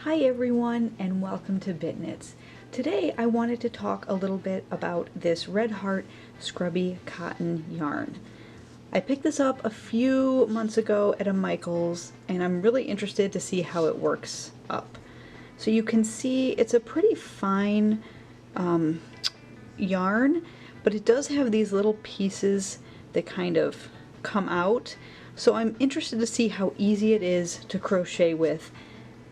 Hi everyone and welcome to Bit Knits. Today I wanted to talk a little bit about this Red Heart Scrubby cotton yarn. I picked this up a few months ago at a Michael's and I'm really interested to see how it works up. So you can see it's a pretty fine yarn, but it does have these little pieces that kind of come out. So I'm interested to see how easy it is to crochet with,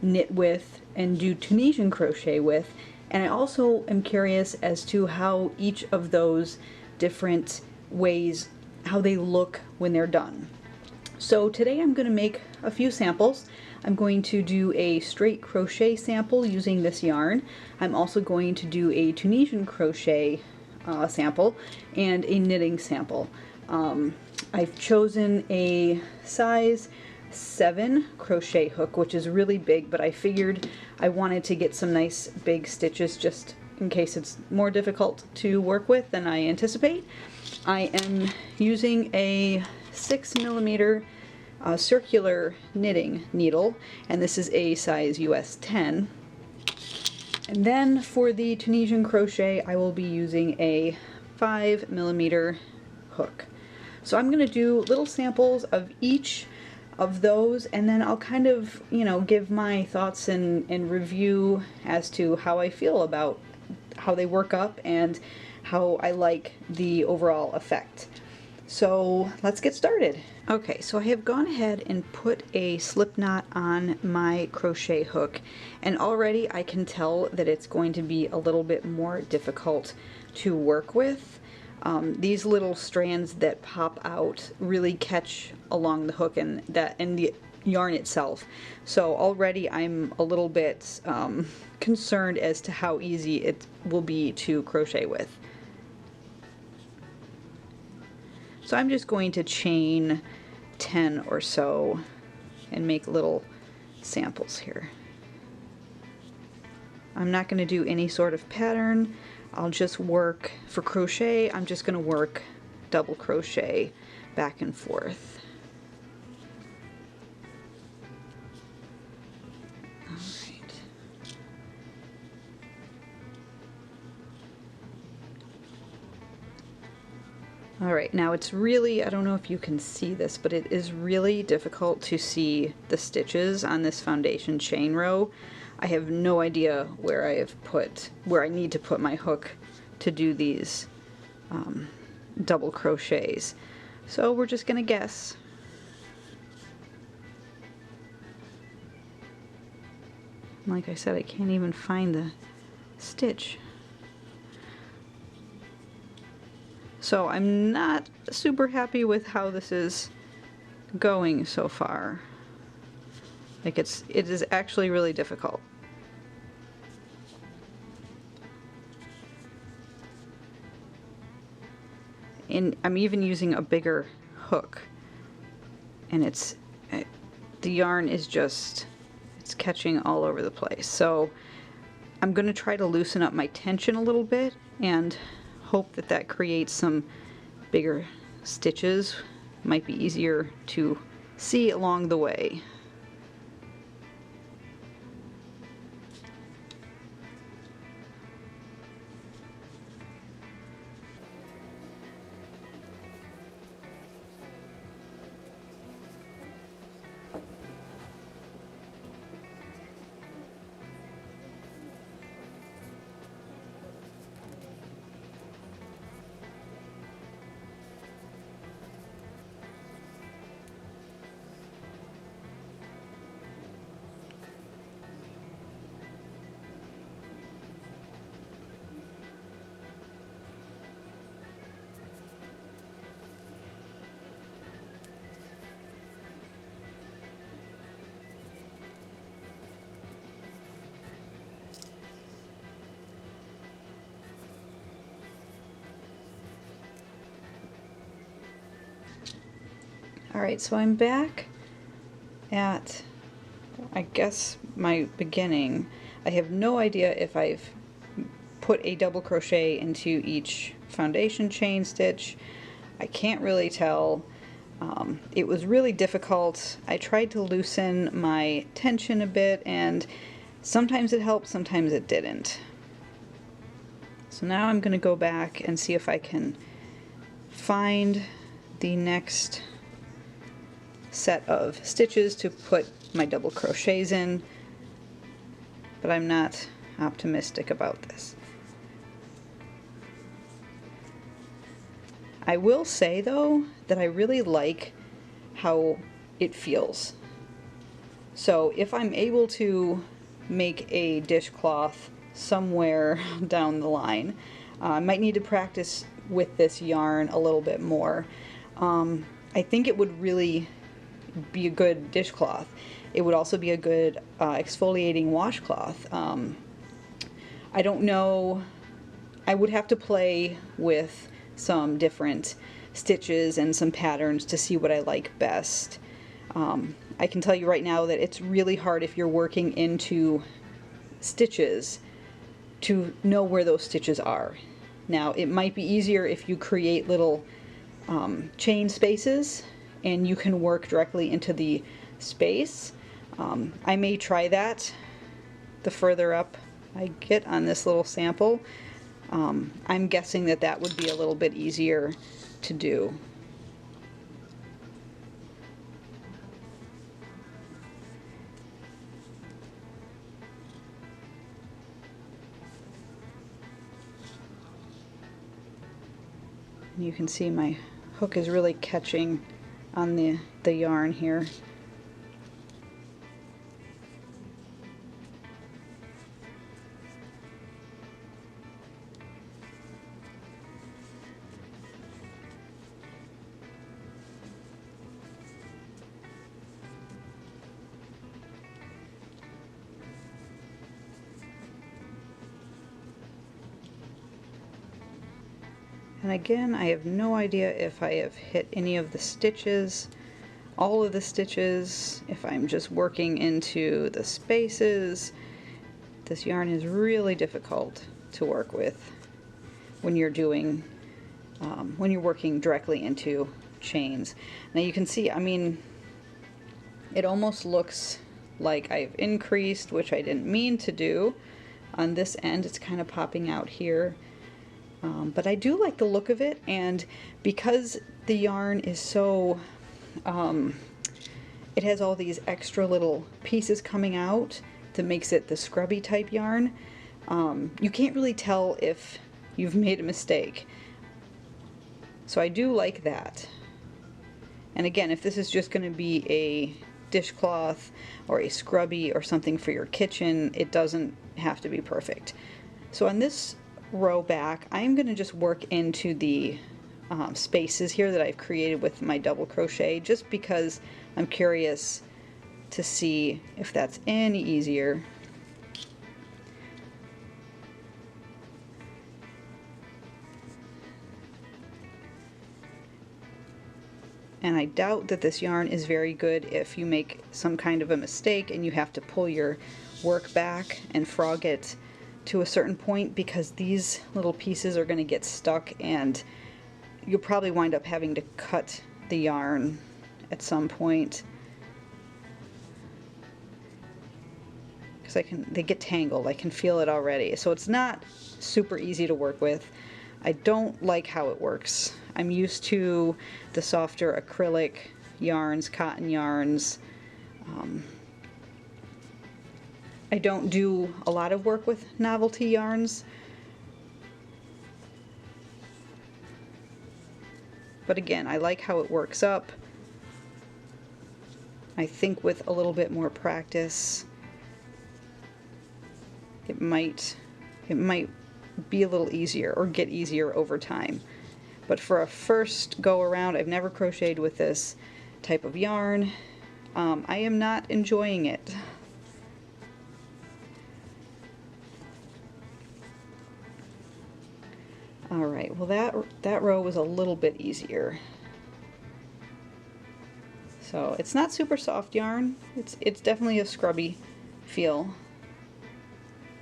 knit with, and do Tunisian crochet with, and I also am curious as to how each of those different ways, how they look when they're done. So today I'm going to make a few samples. I'm going to do a straight crochet sample using this yarn. I'm also going to do a Tunisian crochet sample and a knitting sample. I've chosen a size 7 crochet hook, which is really big, but I figured I wanted to get some nice big stitches just in case it's more difficult to work with than I anticipate. I am using a 6mm circular knitting needle, and this is a size US 10. And then for the Tunisian crochet I will be using a 5mm hook. So I'm going to do little samples of each of those, and then I'll kind of, give my thoughts and review as to how I feel about how they work up and how I like the overall effect. So let's get started. Okay, so I have gone ahead and put a slip knot on my crochet hook, and already I can tell that it's going to be a little bit more difficult to work with. These little strands that pop out really catch along the hook and the yarn itself. So already I'm a little bit concerned as to how easy it will be to crochet with. So I'm just going to chain 10 or so and make little samples here. I'm not going to do any sort of pattern. I'll just work, for crochet, I'm just going to work double crochet back and forth. Alright. Alright, now it's really, I don't know if you can see this, but it is really difficult to see the stitches on this foundation chain row. I have no idea where I need to put my hook to do these double crochets. So we're just gonna guess. Like I said, I can't even find the stitch. So I'm not super happy with how this is going so far. Like it is actually really difficult. And I'm even using a bigger hook, and the yarn is just, it's catching all over the place. So I'm going to try to loosen up my tension a little bit and hope that that creates some bigger stitches. Might be easier to see along the way. Alright, so I'm back at, I guess, my beginning. I have no idea if I've put a double crochet into each foundation chain stitch. I can't really tell. It was really difficult. I tried to loosen my tension a bit, and Sometimes it helped, sometimes it didn't. So now I'm going to go back and see if I can find the next set of stitches to put my double crochets in, but I'm not optimistic about this. I will say though that I really like how it feels. So if I'm able to make a dishcloth somewhere down the line, I might need to practice with this yarn a little bit more. I think it would really be a good dishcloth. It would also be a good exfoliating washcloth. I don't know, I would have to play with some different stitches and some patterns to see what I like best. I can tell you right now that it's really hard if you're working into stitches to know where those stitches are. Now it might be easier if you create little chain spaces and you can work directly into the space. I may try that the further up I get on this little sample. I'm guessing that that would be a little bit easier to do. You can see my hook is really catching on the yarn here. And again, I have no idea if I have hit any of the stitches, all of the stitches, if I'm just working into the spaces. This yarn is really difficult to work with when you're doing, when you're working directly into chains. Now you can see, I mean, it almost looks like I've increased, which I didn't mean to do. On this end, it's kind of popping out here. But I do like the look of it, and because the yarn is so, it has all these extra little pieces coming out that makes it the scrubby type yarn, you can't really tell if you've made a mistake. So I do like that. And again, if this is just going to be a dishcloth or a scrubby or something for your kitchen, it doesn't have to be perfect. So on this row back, I'm going to just work into the spaces here that I've created with my double crochet, just because I'm curious to see if that's any easier. And I doubt that this yarn is very good if you make some kind of a mistake and you have to pull your work back and frog it to a certain point, because these little pieces are going to get stuck and you'll probably wind up having to cut the yarn at some point, because they get tangled. I can feel it already. So it's not super easy to work with. I don't like how it works. I'm used to the softer acrylic yarns, cotton yarns. I don't do a lot of work with novelty yarns. But again, I like how it works up. I think with a little bit more practice, it might be a little easier or get easier over time. But for a first go around, I've never crocheted with this type of yarn. I am not enjoying it. Alright, well that row was a little bit easier. So it's not super soft yarn. It's definitely a scrubby feel.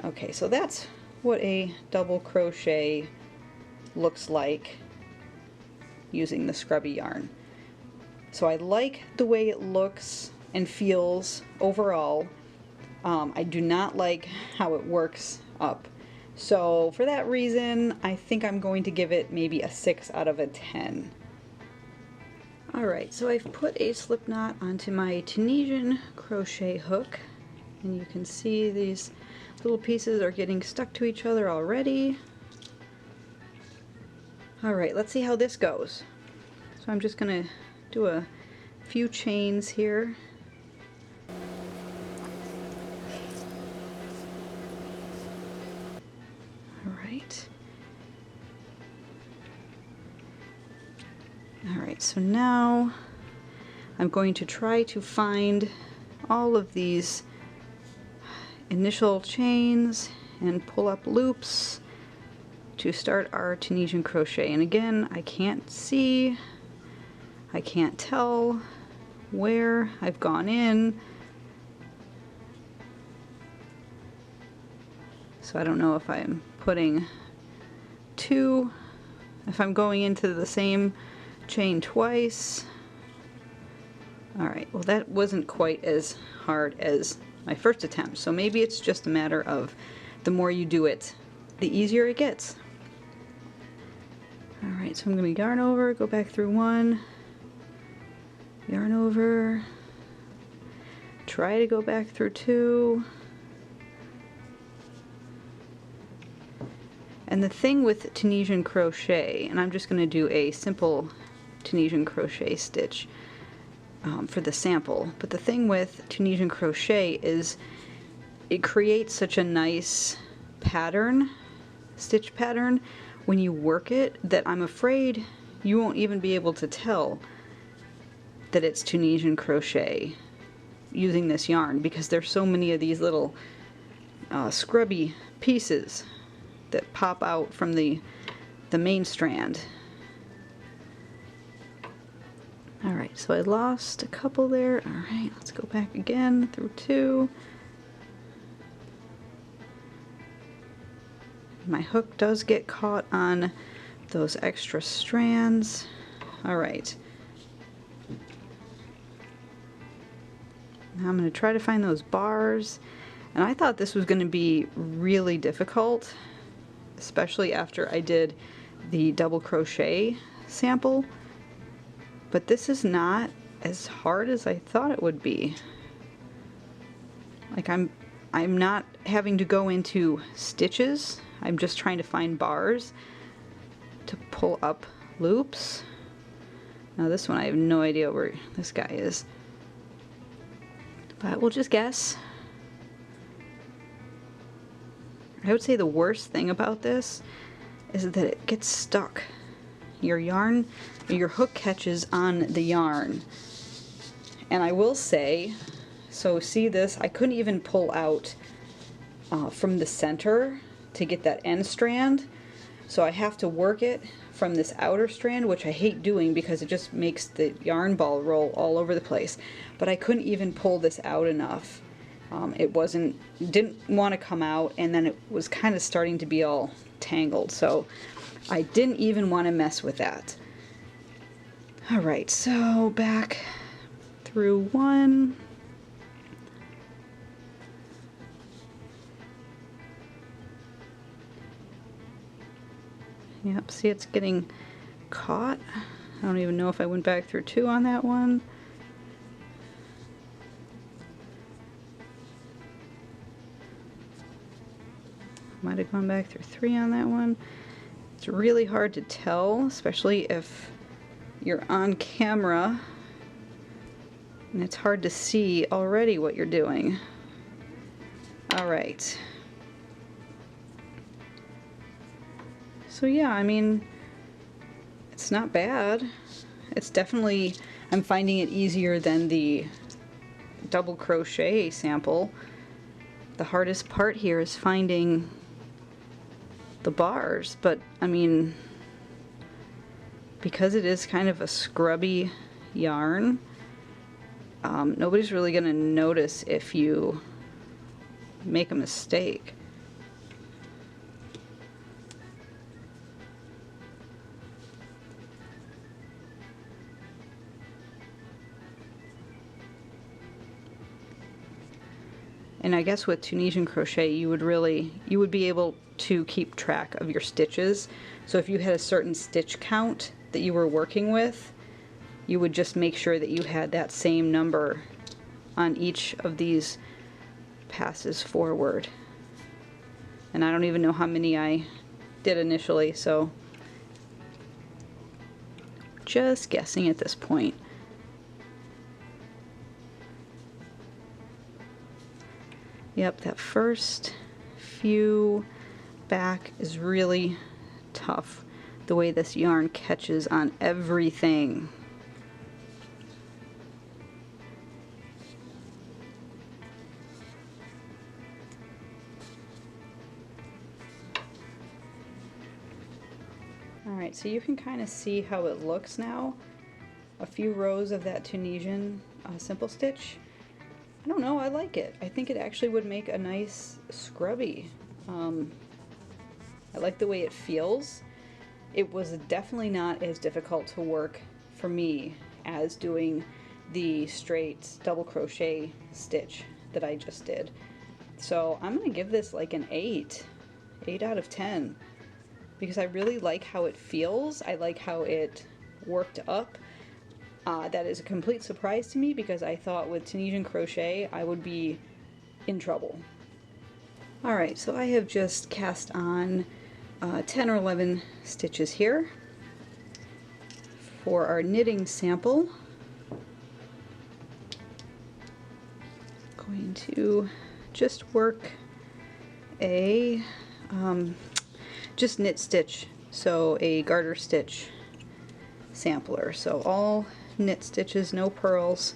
Okay, so that's what a double crochet looks like using the scrubby yarn. So I like the way it looks and feels overall. I do not like how it works up. So for that reason, I think I'm going to give it maybe a 6 out of a 10. Alright, so I've put a slip knot onto my Tunisian crochet hook, and you can see these little pieces are getting stuck to each other already. Alright, let's see how this goes. So I'm just going to do a few chains here. Alright. Alright, so now I'm going to try to find all of these initial chains and pull up loops to start our Tunisian crochet. And again, I can't see, I can't tell where I've gone in, so I don't know if I'm putting two, if I'm going into the same chain twice. Alright, well that wasn't quite as hard as my first attempt, so maybe it's just a matter of the more you do it, the easier it gets. Alright, so I'm going to yarn over, go back through one, yarn over, try to go back through two. And the thing with Tunisian crochet, and I'm just going to do a simple Tunisian crochet stitch for the sample, but the thing with Tunisian crochet is it creates such a nice pattern, stitch pattern, when you work it, that I'm afraid you won't even be able to tell that it's Tunisian crochet using this yarn, because there's so many of these little scrubby pieces that pop out from the main strand. Alright, so I lost a couple there. Alright, let's go back again through two. My hook does get caught on those extra strands. Alright. Now I'm going to try to find those bars. And I thought this was going to be really difficult, especially after I did the double crochet sample. But this is not as hard as I thought it would be. Like I'm not having to go into stitches. I'm just trying to find bars to pull up loops. Now this one I have no idea where this guy is, but we'll just guess. I would say the worst thing about this is that it gets stuck. Your yarn, your hook catches on the yarn. And I will say, so see this, I couldn't even pull out from the center to get that end strand. So I have to work it from this outer strand, which I hate doing because it just makes the yarn ball roll all over the place. But I couldn't even pull this out enough. Didn't want to come out, and then it was kind of starting to be all tangled. So I didn't even want to mess with that. Alright, so back through one. Yep, see it's getting caught. I don't even know if I went back through two on that one. Might have gone back through three on that one. It's really hard to tell, especially if you're on camera and it's hard to see already what you're doing. Alright. So yeah, I mean, it's not bad. It's definitely, I'm finding it easier than the double crochet sample. The hardest part here is finding the bars, but I mean, because it is kind of a scrubby yarn, nobody's really going to notice if you make a mistake. And I guess with Tunisian crochet you would be able to keep track of your stitches. So if you had a certain stitch count that you were working with, you would just make sure that you had that same number on each of these passes forward. And I don't even know how many I did initially, so just guessing at this point. Yep, that first few back is really tough, the way this yarn catches on everything. Alright, so you can kind of see how it looks now. A few rows of that Tunisian simple stitch. I don't know, I like it. I think it actually would make a nice scrubby. I like the way it feels. It was definitely not as difficult to work for me as doing the straight double crochet stitch that I just did. So I'm gonna give this like an 8 out of 10, because I really like how it feels. I like how it worked up. That is a complete surprise to me, because I thought with Tunisian crochet I would be in trouble. Alright, so I have just cast on 10 or 11 stitches here for our knitting sample. Going to just work a just knit stitch, so a garter stitch sampler. So all knit stitches, no purls.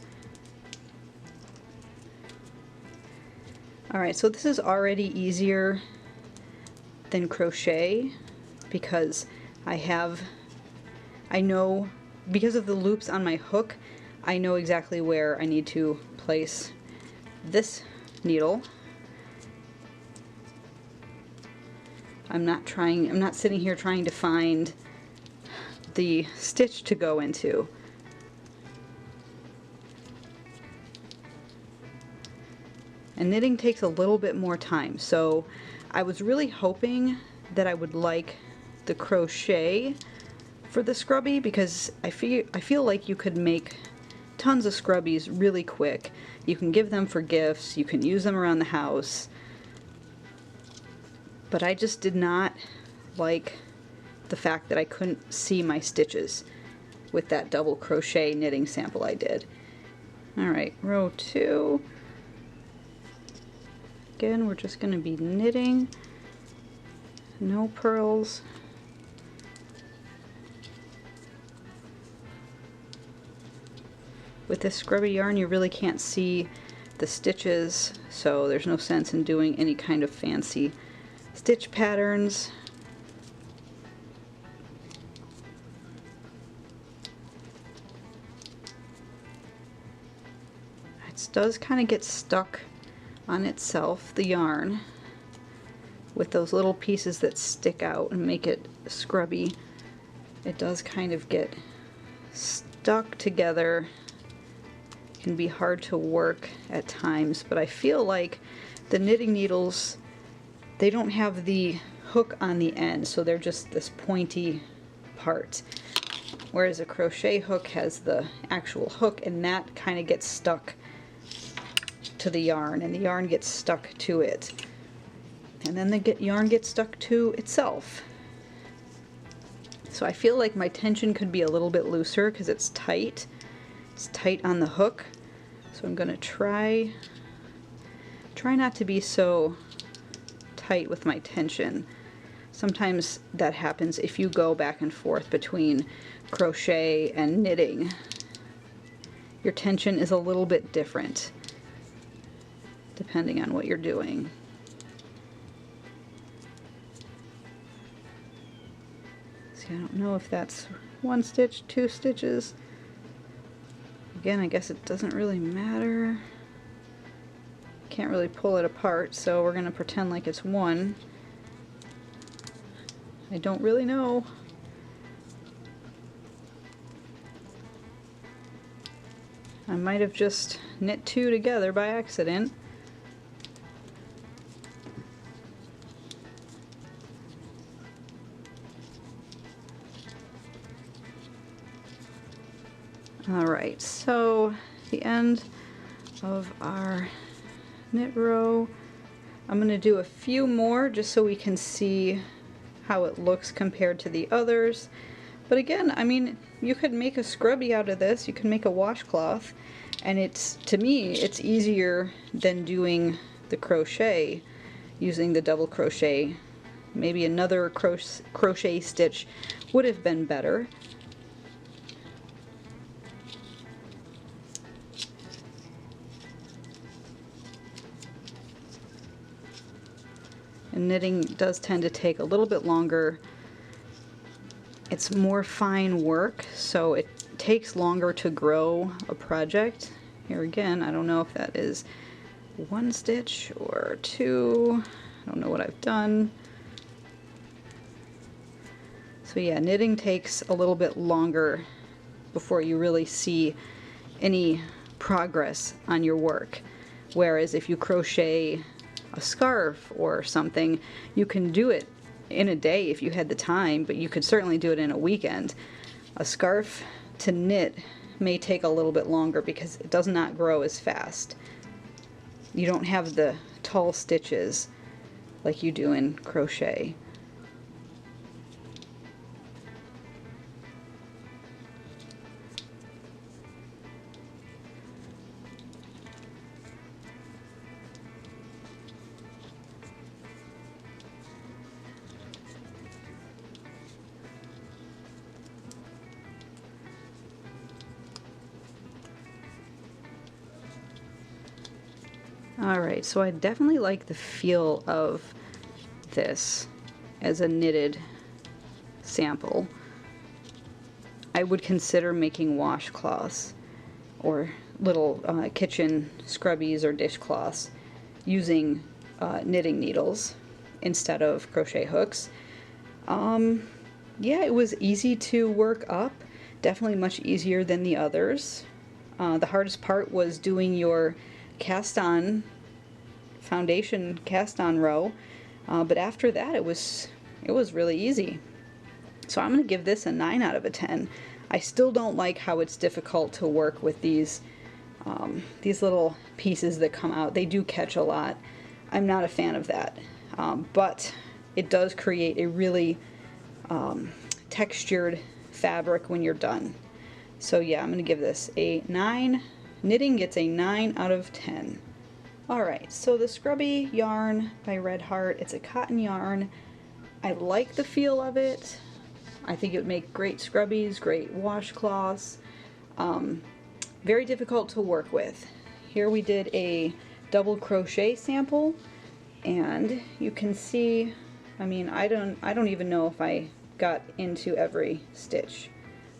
Alright, so this is already easier than crochet, because I know, because of the loops on my hook, I know exactly where I need to place this needle. I'm not sitting here trying to find the stitch to go into. And knitting takes a little bit more time, so I was really hoping that I would like the crochet for the scrubby, because I feel like you could make tons of scrubbies really quick. You can give them for gifts, you can use them around the house, but I just did not like the fact that I couldn't see my stitches with that double crochet knitting sample I did. Alright, row 2. Again, we're just going to be knitting, no purls. With this scrubby yarn you really can't see the stitches, so there's no sense in doing any kind of fancy stitch patterns. It does kind of get stuck on itself, the yarn, with those little pieces that stick out and make it scrubby. It does kind of get stuck together. It can be hard to work at times, but I feel like the knitting needles, they don't have the hook on the end, so they're just this pointy part, whereas a crochet hook has the actual hook, and that kind of gets stuck to the yarn, and the yarn gets stuck to it, and then the yarn gets stuck to itself. So I feel like my tension could be a little bit looser because it's tight. It's tight on the hook, so I'm going to try not to be so tight with my tension. Sometimes that happens if you go back and forth between crochet and knitting. Your tension is a little bit different depending on what you're doing. See, I don't know if that's 1 stitch, 2 stitches. Again, I guess it doesn't really matter. Can't really pull it apart, so we're going to pretend like it's 1. I don't really know. I might have just knit 2 together by accident. Alright, so the end of our knit row. I'm going to do a few more just so we can see how it looks compared to the others. But again, I mean, you could make a scrubby out of this, you can make a washcloth, and it's, to me, it's easier than doing the crochet using the double crochet. Maybe another crochet stitch would have been better. And knitting does tend to take a little bit longer. It's more fine work, so it takes longer to grow a project. Here again, I don't know if that is 1 stitch or 2. I don't know what I've done. So yeah, knitting takes a little bit longer before you really see any progress on your work. Whereas if you crochet a scarf or something, you can do it in a day if you had the time, but you could certainly do it in a weekend. A scarf to knit may take a little bit longer because it does not grow as fast. You don't have the tall stitches like you do in crochet. Alright, so I definitely like the feel of this as a knitted sample. I would consider making washcloths or little kitchen scrubbies or dishcloths using knitting needles instead of crochet hooks. Yeah, it was easy to work up, definitely much easier than the others. The hardest part was doing your cast on foundation cast on row, but after that it was really easy. So I'm going to give this a 9 out of a 10. I still don't like how it's difficult to work with these little pieces that come out. They do catch a lot. I'm not a fan of that, but it does create a really textured fabric when you're done. So yeah, I'm going to give this a 9. Knitting gets a 9 out of 10. Alright, so the Scrubby yarn by Red Heart, it's a cotton yarn. I like the feel of it. I think it would make great scrubbies, great washcloths. Very difficult to work with. Here we did a double crochet sample, and you can see, I mean, I don't even know if I got into every stitch,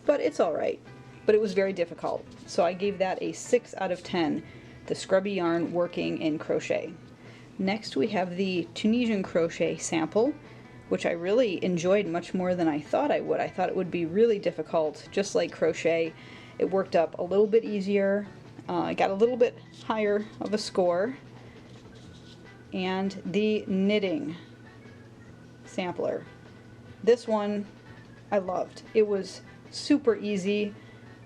but it's alright. But it was very difficult, so I gave that a 6 out of 10, the Scrubby yarn working in crochet. Next we have the Tunisian Crochet sample, which I really enjoyed much more than I thought I would. I thought it would be really difficult, just like crochet. It worked up a little bit easier. I got a little bit higher of a score. And the knitting sampler. This one I loved. It was super easy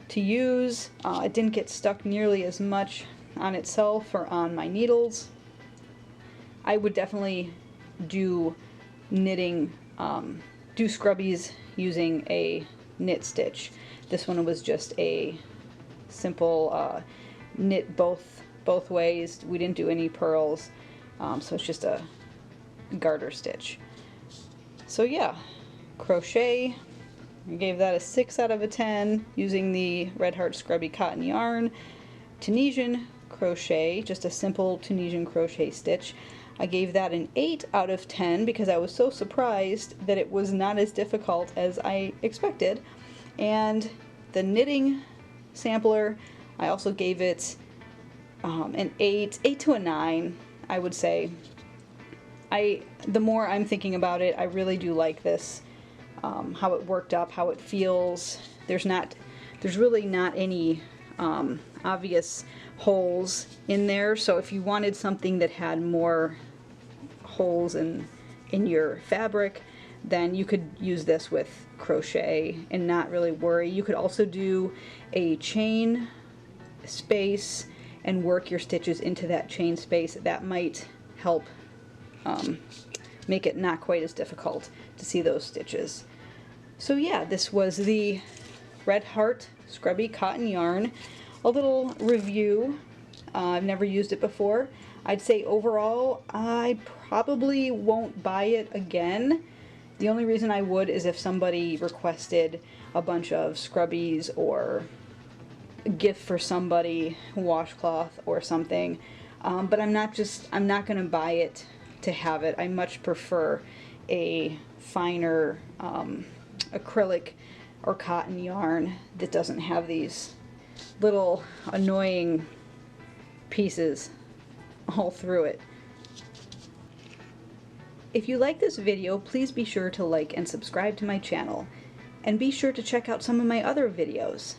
to use. It didn't get stuck nearly as much on itself or on my needles. I would definitely do knitting, do scrubbies using a knit stitch. This one was just a simple knit both ways. We didn't do any purls, so it's just a garter stitch. So yeah, crochet, I gave that a 6 out of a 10 using the Red Heart Scrubby cotton yarn. Tunisian crochet, just a simple Tunisian crochet stitch, I gave that an 8 out of 10 because I was so surprised that it was not as difficult as I expected. And the knitting sampler, I also gave it an 8 to a 9, I would say. The more I'm thinking about it, I really do like this, how it worked up, how it feels. There's really not any obvious holes in there, so if you wanted something that had more holes in your fabric, then you could use this with crochet and not really worry. You could also do a chain space and work your stitches into that chain space. That might help make it not quite as difficult to see those stitches. So yeah, this was the Red Heart Scrubby cotton yarn. A little review. I've never used it before. I'd say overall I probably won't buy it again. The only reason I would is if somebody requested a bunch of scrubbies or a gift for somebody, washcloth or something. But I'm not going to buy it to have it. I much prefer a finer acrylic or cotton yarn that doesn't have these little annoying pieces all through it. If you like this video, please be sure to like and subscribe to my channel, and be sure to check out some of my other videos.